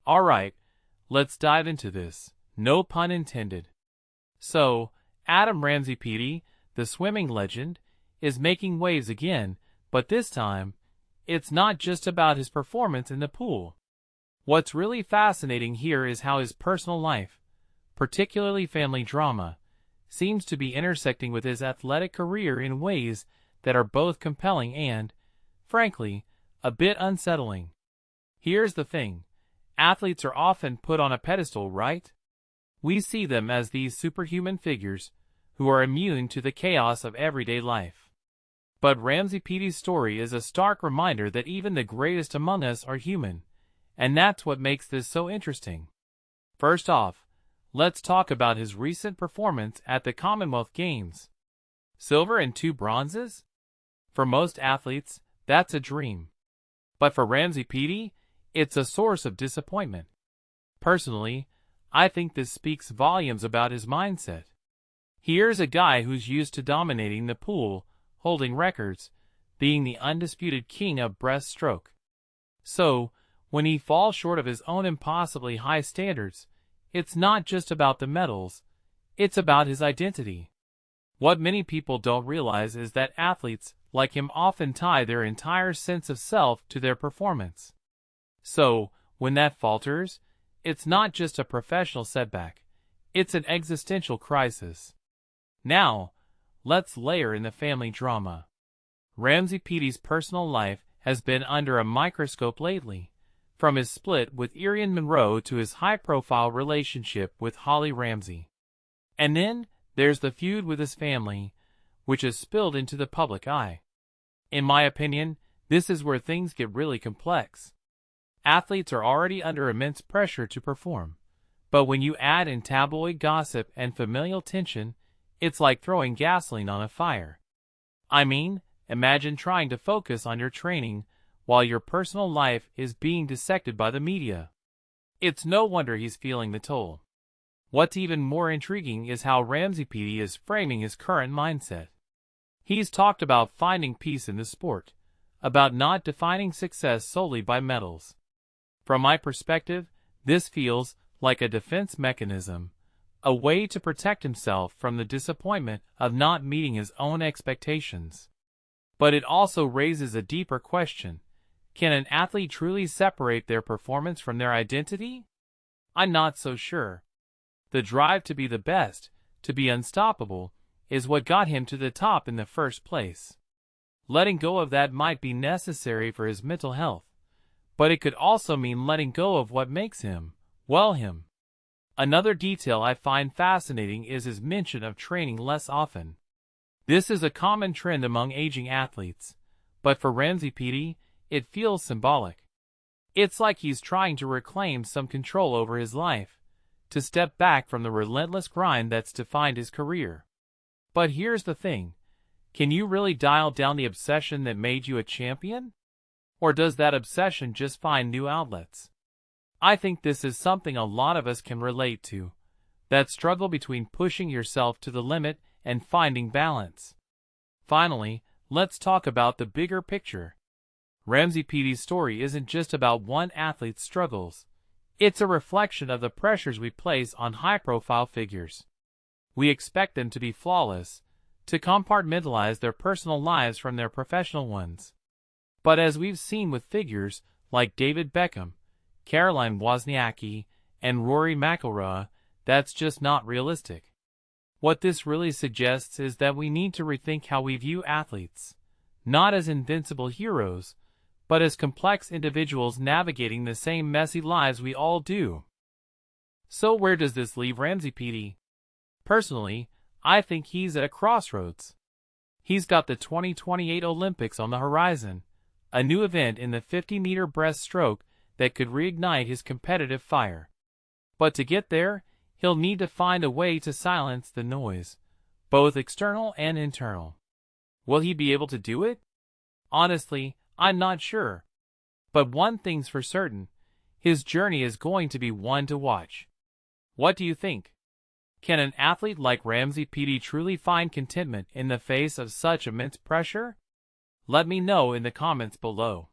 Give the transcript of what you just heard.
Alright, let's dive into this. No pun intended. So, Adam Ramsay-Peaty, the swimming legend, is making waves again, but this time, it's not just about his performance in the pool. What's really fascinating here is how his personal life, particularly family drama, seems to be intersecting with his athletic career in ways that are both compelling and, frankly, a bit unsettling. Here's the thing. Athletes are often put on a pedestal, right? We see them as these superhuman figures who are immune to the chaos of everyday life. But Ramsay-Peaty's story is a stark reminder that even the greatest among us are human, and that's what makes this so interesting. First off, let's talk about his recent performance at the Commonwealth Games. Silver and 2 bronzes? For most athletes, that's a dream. But for Ramsay-Peaty, it's a source of disappointment. Personally, I think this speaks volumes about his mindset. Here's a guy who's used to dominating the pool, holding records, being the undisputed king of breaststroke. So, when he falls short of his own impossibly high standards, it's not just about the medals, it's about his identity. What many people don't realize is that athletes like him often tie their entire sense of self to their performance. So, when that falters, it's not just a professional setback, it's an existential crisis. Now, let's layer in the family drama. Ramsay-Peaty's personal life has been under a microscope lately, from his split with Erin Monroe to his high-profile relationship with Holly Ramsay. And then, there's the feud with his family, which has spilled into the public eye. In my opinion, this is where things get really complex. Athletes are already under immense pressure to perform, but when you add in tabloid gossip and familial tension, it's like throwing gasoline on a fire. I mean, imagine trying to focus on your training while your personal life is being dissected by the media. It's no wonder he's feeling the toll. What's even more intriguing is how Ramsay-Peaty is framing his current mindset. He's talked about finding peace in the sport, about not defining success solely by medals. From my perspective, this feels like a defense mechanism, a way to protect himself from the disappointment of not meeting his own expectations. But it also raises a deeper question. Can an athlete truly separate their performance from their identity? I'm not so sure. The drive to be the best, to be unstoppable, is what got him to the top in the first place. Letting go of that might be necessary for his mental health, but it could also mean letting go of what makes him, well, him. Another detail I find fascinating is his mention of training less often. This is a common trend among aging athletes, but for Ramsay-Peaty, it feels symbolic. It's like he's trying to reclaim some control over his life, to step back from the relentless grind that's defined his career. But here's the thing. Can you really dial down the obsession that made you a champion? Or does that obsession just find new outlets? I think this is something a lot of us can relate to. That struggle between pushing yourself to the limit and finding balance. Finally, let's talk about the bigger picture. Ramsay-Peaty's story isn't just about one athlete's struggles. It's a reflection of the pressures we place on high-profile figures. We expect them to be flawless, to compartmentalize their personal lives from their professional ones. But as we've seen with figures like David Beckham, Caroline Wozniacki, and Rory McIlroy, that's just not realistic. What this really suggests is that we need to rethink how we view athletes, not as invincible heroes, but as complex individuals navigating the same messy lives we all do. So where does this leave Ramsay-Peaty? Personally, I think he's at a crossroads. He's got the 2028 Olympics on the horizon, a new event in the 50-meter breaststroke that could reignite his competitive fire. But to get there, he'll need to find a way to silence the noise, both external and internal. Will he be able to do it? Honestly, I'm not sure. But one thing's for certain, his journey is going to be one to watch. What do you think? Can an athlete like Ramsay-Peaty truly find contentment in the face of such immense pressure? Let me know in the comments below.